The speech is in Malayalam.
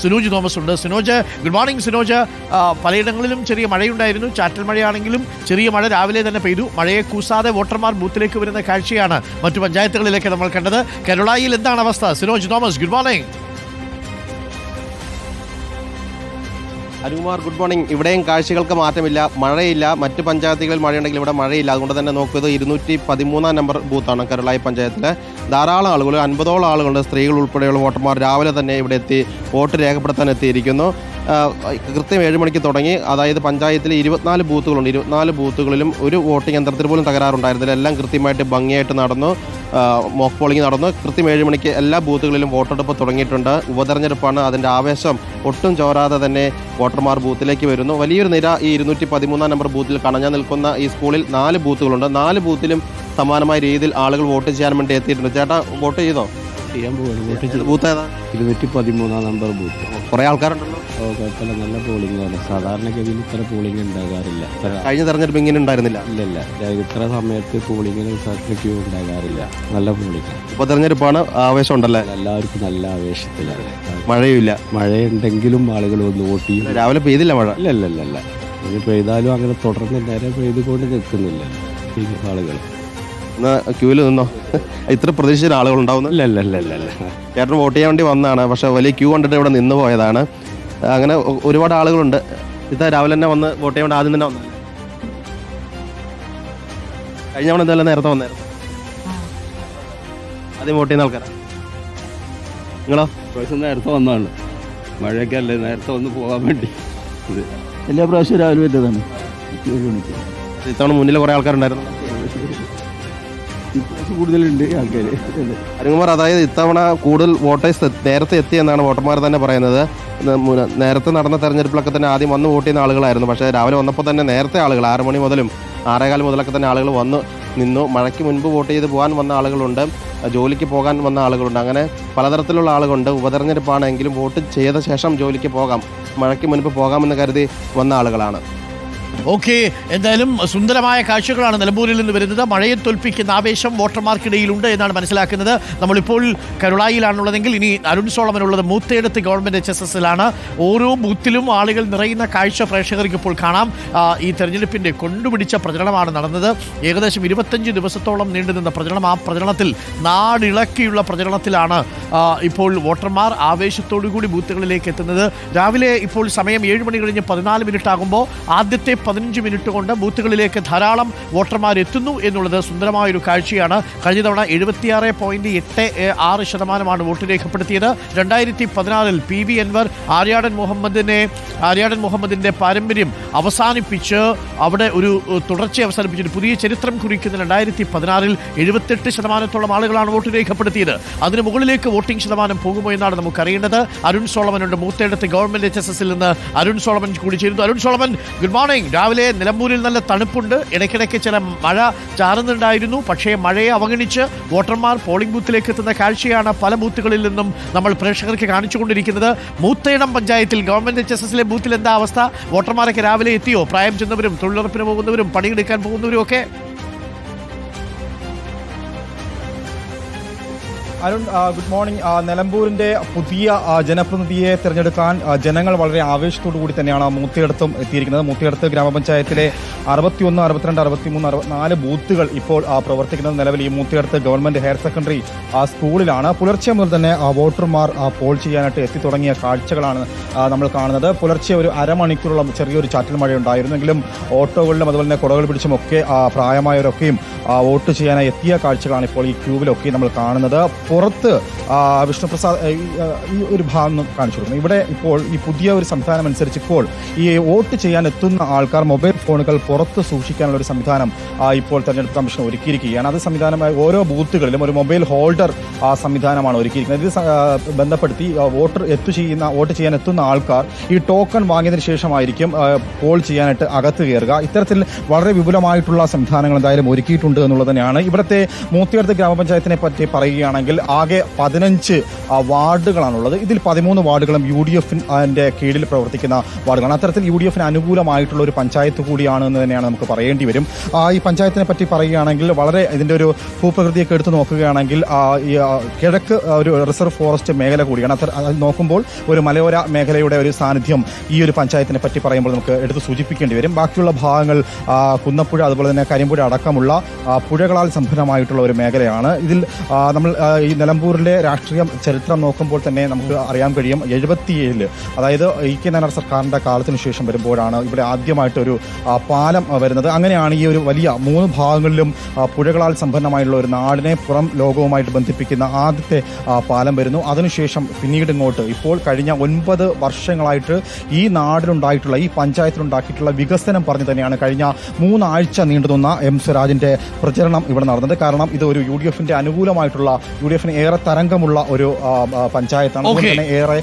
സിനോജ് തോമസ് ഉണ്ട്. Sinoj, good morning Sinoj. പലയിടങ്ങളിലും ചെറിയ മഴയുണ്ടായിരുന്നു. ചാറ്റൽ മഴയാണെങ്കിലും ചെറിയ മഴ രാവിലെ തന്നെ പെയ്തു. മഴയെ കൂസാതെ വോട്ടർമാർ ബൂത്തിലേക്ക് വരുന്ന കാഴ്ചയാണ് മറ്റു പഞ്ചായത്തുകളിലേക്ക് നമ്മൾ കണ്ടത്. കരുളായിൽ എന്താണ് അവസ്ഥ? Sinoj Thomas, good morning. Anukumar, good morning. ഇവിടെയും കാഴ്ചകൾക്ക് മാറ്റമില്ല. മഴയില്ല. മറ്റ് പഞ്ചായത്തുകളിൽ മഴയുണ്ടെങ്കിൽ ഇവിടെ മഴയില്ല. അതുകൊണ്ട് തന്നെ നോക്കുന്നത് 213 നമ്പർ ബൂത്താണ് കരുളായി പഞ്ചായത്തിലെ. ധാരാളം ആളുകൾ, 50ഓളം ആളുകളുണ്ട്, സ്ത്രീകൾ ഉൾപ്പെടെയുള്ള വോട്ടർമാർ രാവിലെ തന്നെ ഇവിടെ എത്തി വോട്ട് രേഖപ്പെടുത്താൻ എത്തിയിരിക്കുന്നു. കൃത്യം 7 മണിക്ക് തുടങ്ങി. അതായത് പഞ്ചായത്തിൽ 24 ബൂത്തുകളുണ്ട്. 24 ബൂത്തുകളിലും ഒരു വോട്ടിംഗ് യന്ത്രത്തിന് പോലും തകരാറുണ്ടായിരുന്നില്ല. എല്ലാം കൃത്യമായിട്ട് ഭംഗിയായിട്ട് നടന്നു. മോക്ക് പോളിംഗ് നടന്നു. കൃത്യം 7 മണിക്ക് എല്ലാ ബൂത്തുകളിലും വോട്ടെടുപ്പ് തുടങ്ങിയിട്ടുണ്ട്. ഉപതെരഞ്ഞെടുപ്പാണ്. അതിൻ്റെ ആവേശം ഒട്ടും ചോരാതെ തന്നെ വോട്ടർമാർ ബൂത്തിലേക്ക് വരുന്നു. വലിയൊരു നിര ഈ 213 നമ്പർ ബൂത്തിൽ കണഞ്ഞു നിൽക്കുന്ന ഈ സ്കൂളിൽ 4 ബൂത്തുകളുണ്ട്. 4 ബൂത്തിലും സമാനമായ രീതിയിൽ ആളുകൾ വോട്ട് ചെയ്യാൻ വേണ്ടി എത്തിയിട്ടുണ്ട്. ചേട്ടാ, വോട്ട് ചെയ്തോ? ചെയ്യാൻ പോകുന്നു. ബൂത്ത് ഏതാ? 213 നമ്പർ ബൂത്ത്. കുറേ ആൾക്കാരുണ്ടല്ലോ. കുഴപ്പമില്ല, നല്ല പോളിംഗ് ആണ്. സാധാരണഗതിയിൽ ഇത്ര പോളിംഗ് ഉണ്ടാകാറില്ല. കഴിഞ്ഞ തെരഞ്ഞെടുപ്പ് ഇങ്ങനെ ഉണ്ടായിരുന്നില്ല. ഇല്ല, ഇത്ര സമയത്ത് പോളിംഗിന് ക്യൂ ഉണ്ടാകാറില്ല. നല്ല പോളിംഗ്. ഉപതെരഞ്ഞെടുപ്പാണ്. ആവേശം ഉണ്ടല്ലേ? എല്ലാവർക്കും നല്ല ആവേശത്തിലാണ്. മഴയില്ല. മഴയുണ്ടെങ്കിലും ആളുകൾ വന്ന് വോട്ട് ചെയ്യും. രാവിലെ പെയ്തില്ല മഴ? ഇല്ല. ഇനി പെയ്താലും അങ്ങനെ തുടർന്ന് നേരെ പെയ്തുകൊണ്ട് നിൽക്കുന്നില്ല ആളുകൾ. ക്യൂവിൽ നിന്നോ? ഇത്ര പ്രതീക്ഷിച്ച ആളുകൾ ഉണ്ടാവുന്നു? ഇല്ല. ചേട്ടൻ വോട്ട് ചെയ്യാൻ വേണ്ടി വന്നതാണ്. പക്ഷെ വലിയ ക്യൂ കണ്ടിട്ട് ഇവിടെ നിന്ന് പോയതാണ്. അങ്ങനെ ഒരുപാട് ആളുകളുണ്ട്. ഇത് രാവിലെ തന്നെ വന്ന് വോട്ട് ചെയ്യാൻ വേണ്ടി ആദ്യം തന്നെ വന്നത്. കഴിഞ്ഞ തവണ എന്തായാലും നേരത്തെ വന്നായിരുന്നു. ആദ്യം വോട്ട് ചെയ്യുന്ന ആൾക്കാരാണ്. നിങ്ങളോ? പ്രാവശ്യം നേരത്തെ വന്നതാണ്. മഴയൊക്കെ അല്ലേ, നേരത്തെ വന്ന് പോകാൻ വേണ്ടി. എല്ലാ പ്രാവശ്യവും രാവിലെ വരുന്നതാണ്. ഇത്തവണ മുന്നിൽ കുറേ ആൾക്കാരുണ്ടായിരുന്നു. കൂടുതലുണ്ട് ആൾക്കാർ. അനുകുമാർ, അതായത് ഇത്തവണ കൂടുതൽ വോട്ടേഴ്സ് നേരത്തെ എത്തിയെന്നാണ് വോട്ടർമാർ തന്നെ പറയുന്നത്. നേരത്തെ നടന്ന തെരഞ്ഞെടുപ്പിലൊക്കെ തന്നെ ആദ്യം വന്ന് വോട്ട് ചെയ്യുന്ന ആളുകളായിരുന്നു. പക്ഷേ രാവിലെ വന്നപ്പോൾ തന്നെ നേരത്തെ ആളുകൾ 6 മണി മുതലും 6:15 മുതലൊക്കെ തന്നെ ആളുകൾ വന്നു നിന്നു. മഴയ്ക്ക് മുൻപ് വോട്ട് ചെയ്ത് പോകാൻ വന്ന ആളുകളുണ്ട്, ജോലിക്ക് പോകാൻ വന്ന ആളുകളുണ്ട്. അങ്ങനെ പലതരത്തിലുള്ള ആളുകളുണ്ട്. ഉപതെരഞ്ഞെടുപ്പാണെങ്കിലും വോട്ട് ചെയ്ത ശേഷം ജോലിക്ക് പോകാം, മഴയ്ക്ക് മുൻപ് പോകാമെന്ന് കരുതി വന്ന ആളുകളാണ്. ഓക്കെ, എന്തായാലും സുന്ദരമായ കാഴ്ചകളാണ് നിലമ്പൂരിൽ നിന്ന് വരുന്നത്. മഴയെ തോൽപ്പിക്കുന്ന ആവേശം വോട്ടർമാർക്കിടയിലുണ്ട് എന്നാണ് മനസ്സിലാക്കുന്നത്. നമ്മളിപ്പോൾ കരുളായിലാണുള്ളതെങ്കിൽ ഇനി അരുൺ സോളമനുള്ളത് മൂത്തേടത്ത് ഗവൺമെൻറ് HSSലാണ്. ഓരോ ബൂത്തിലും ആളുകൾ നിറയുന്ന കാഴ്ച പ്രേക്ഷകർക്ക് ഇപ്പോൾ കാണാം. ഈ തെരഞ്ഞെടുപ്പിൻ്റെ കൊണ്ടുപിടിച്ച പ്രചരണമാണ് നടന്നത്. ഏകദേശം 25 ദിവസത്തോളം നീണ്ടുനിന്ന പ്രചരണം. ആ പ്രചരണത്തിൽ നാടിളക്കിയുള്ള പ്രചരണത്തിലാണ് ഇപ്പോൾ വോട്ടർമാർ ആവേശത്തോടുകൂടി ബൂത്തുകളിലേക്ക് എത്തുന്നത്. രാവിലെ ഇപ്പോൾ സമയം 7 മണി കഴിഞ്ഞ് 14 മിനിറ്റ് ആകുമ്പോൾ ആദ്യത്തെ 15 മിനിറ്റ് കൊണ്ട് ബൂത്തുകളിലേക്ക് ധാരാളം വോട്ടർമാർ എത്തുന്നു എന്നുള്ളത് സുന്ദരമായൊരു കാഴ്ചയാണ്. കഴിഞ്ഞ തവണ 76.86% വോട്ട് രേഖപ്പെടുത്തിയത്. 2016 PV അൻവർ ആര്യാടൻ മുഹമ്മദിൻ്റെ പാരമ്പര്യം അവസാനിപ്പിച്ച് അവിടെ ഒരു തുടർച്ച അവസാനിപ്പിച്ചിട്ട് പുതിയ ചരിത്രം കുറിക്കുന്ന 2016 78% ആളുകളാണ് വോട്ട് രേഖപ്പെടുത്തിയത്. അതിന് മുകളിലേക്ക് വോട്ടിംഗ് ശതമാനം പോകുമോ എന്നാണ് നമുക്കറിയേണ്ടത്. അരുൺ സോളമനുണ്ട് മൂത്തേടത്ത് ഗവൺമെൻറ് HSSൽ നിന്ന്. അരുൺ സോളമൻ കൂടി ചേരുന്നു. Arun Solomon, good morning. രാവിലെ നിലമ്പൂരിൽ നല്ല തണുപ്പുണ്ട്. ഇടയ്ക്കിടയ്ക്ക് ചില മഴ ചാറുന്നുണ്ടായിരുന്നു. പക്ഷേ മഴയെ അവഗണിച്ച് വോട്ടർമാർ പോളിംഗ് ബൂത്തിലേക്ക് എത്തുന്ന കാഴ്ചയാണ് പല ബൂത്തുകളിൽ നിന്നും നമ്മൾ പ്രേക്ഷകർക്ക് കാണിച്ചുകൊണ്ടിരിക്കുന്നത്. മൂത്തേടം പഞ്ചായത്തിൽ ഗവൺമെൻറ് HSSലെ ബൂത്തിൽ എന്താ അവസ്ഥ? വോട്ടർമാരൊക്കെ രാവിലെ എത്തിയോ? പ്രായം ചെന്നവരും തൊഴിലുറപ്പിന് പോകുന്നവരും പണിയെടുക്കാൻ പോകുന്നവരും ഒക്കെ? Arun, good morning. നിലമ്പൂരിൻ്റെ പുതിയ ജനപ്രതിനിധിയെ തിരഞ്ഞെടുക്കാൻ ജനങ്ങൾ വളരെ ആവേശത്തോടു കൂടി തന്നെയാണ് മൂത്തേടത്തും എത്തിയിരിക്കുന്നത്. മൂത്തേടത്ത് ഗ്രാമപഞ്ചായത്തിലെ 61, 62, 63, 64 ബൂത്തുകൾ ഇപ്പോൾ പ്രവർത്തിക്കുന്നത് നിലവിൽ ഈ മൂത്തേടത്ത് ഗവൺമെൻറ് ഹയർ സെക്കൻഡറി സ്കൂളിലാണ്. പുലർച്ചെ മുതൽ തന്നെ വോട്ടർമാർ പോൾ ചെയ്യാനായിട്ട് എത്തിത്തുടങ്ങിയ കാഴ്ചകളാണ് നമ്മൾ കാണുന്നത്. പുലർച്ചെ ഒരു അരമണിക്കൂറുള്ള ചെറിയൊരു ചാറ്റൽ മഴയുണ്ടായിരുന്നെങ്കിലും ഓട്ടോകളിലും അതുപോലെ തന്നെ കുടകൾ പിടിച്ചുമൊക്കെ പ്രായമായവരൊക്കെയും വോട്ട് ചെയ്യാനായി എത്തിയ കാഴ്ചകളാണ് ഇപ്പോൾ ഈ ക്യൂവിലൊക്കെ നമ്മൾ കാണുന്നത്. പുറത്ത് വിഷ്ണുപ്രസാദ് ഈ ഒരു ഭാഗം കാണിച്ചു കൊടുക്കുന്നു. ഇവിടെ ഇപ്പോൾ ഈ പുതിയ ഒരു സംവിധാനം അനുസരിച്ച് ഇപ്പോൾ ഈ വോട്ട് ചെയ്യാൻ എത്തുന്ന ആൾക്കാർ മൊബൈൽ ഫോണുകൾ പുറത്ത് സൂക്ഷിക്കാനുള്ള ഒരു സംവിധാനം ഇപ്പോൾ തെരഞ്ഞെടുപ്പ് കമ്മീഷൻ ഒരുക്കിയിരിക്കുകയാണ്. അത് സംവിധാനമായി ഓരോ ബൂത്തുകളിലും ഒരു മൊബൈൽ ഹോൾഡർ സംവിധാനമാണ് ഒരുക്കിയിരിക്കുന്നത്. ഇത് ബന്ധപ്പെടുത്തി വോട്ട് ചെയ്യാൻ എത്തുന്ന ആൾക്കാർ ഈ ടോക്കൺ വാങ്ങിയതിനു ശേഷമായിരിക്കും പോൾ ചെയ്യാനായിട്ട് അകത്ത് കയറുക. ഇത്തരത്തിൽ വളരെ വിപുലമായിട്ടുള്ള സംവിധാനങ്ങൾ എന്തായാലും ഒരുക്കിയിട്ടുണ്ട് എന്നുള്ളത് തന്നെയാണ്. ഇവിടുത്തെ മൂത്തേടത്ത് ഗ്രാമപഞ്ചായത്തിനെ പറ്റി പറയുകയാണെങ്കിൽ നോക്കുകയാണെങ്കിൽ ആകെ 15 വാർഡുകളാണുള്ളത്. ഇതിൽ 13 വാർഡുകളും UDF-ന്റെ കീഴിൽ പ്രവർത്തിക്കുന്ന വാർഡുകളാണ്. അത്തരത്തിൽ UDF-ന് അനുകൂലമായിട്ടുള്ള ഒരു പഞ്ചായത്ത് കൂടിയാണ് എന്ന് തന്നെയാണ് നമുക്ക് പറയേണ്ടി വരും. ഈ പഞ്ചായത്തിനെ പറ്റി പറയുകയാണെങ്കിൽ വളരെ ഇതിൻ്റെ ഒരു ഭൂപ്രകൃതിയൊക്കെ എടുത്ത് നോക്കുകയാണെങ്കിൽ കിഴക്ക് ഒരു റിസർവ് ഫോറസ്റ്റ് മേഖല കൂടിയാണ്. അത് നോക്കുമ്പോൾ ഒരു മലയോര മേഖലയുടെ ഒരു സാന്നിധ്യം ഈ ഒരു പഞ്ചായത്തിനെ പറ്റി പറയുമ്പോൾ നമുക്ക് എടുത്ത് സൂചിപ്പിക്കേണ്ടി വരും. ബാക്കിയുള്ള ഭാഗങ്ങൾ കുന്നപ്പുഴ അതുപോലെ തന്നെ കരിമ്പുഴ അടക്കമുള്ള പുഴകളാൽ സമ്പന്നമായിട്ടുള്ള ഒരു മേഖലയാണ്. ഇതിൽ നമ്മൾ ഈ നിലമ്പൂരിലെ രാഷ്ട്രീയ ചരിത്രം നോക്കുമ്പോൾ തന്നെ നമുക്ക് അറിയാൻ കഴിയും 77 അതായത് EK നായനാർ സർക്കാരിൻ്റെ കാലത്തിന് ശേഷം വരുമ്പോഴാണ് ഇവിടെ ആദ്യമായിട്ടൊരു പാലം വരുന്നത്. അങ്ങനെയാണ് ഈ ഒരു വലിയ 3 ഭാഗങ്ങളിലും പുഴകളാൽ സമ്പന്നമായിട്ടുള്ള ഒരു നാടിനെ പുറം ലോകവുമായിട്ട് ബന്ധിപ്പിക്കുന്ന ആദ്യത്തെ പാലം വരുന്നു. അതിനുശേഷം പിന്നീട് ഇങ്ങോട്ട് ഇപ്പോൾ കഴിഞ്ഞ 9 വർഷങ്ങളായിട്ട് ഈ നാടിലുണ്ടായിട്ടുള്ള ഈ പഞ്ചായത്തിലുണ്ടാക്കിയിട്ടുള്ള വികസനം പറഞ്ഞു തന്നെയാണ് കഴിഞ്ഞ 3 ആഴ്ച നീണ്ടുനിന്ന M സ്വരാജിന്റെ പ്രചരണം ഇവിടെ നടന്നത്. കാരണം ഇത് ഒരു UDF-ന്റെ അനുകൂലമായിട്ടുള്ള UDF-ന് ഏറെ തരംഗമുള്ള ഒരു പഞ്ചായത്താണ്. അതുകൊണ്ട് തന്നെ ഏറെ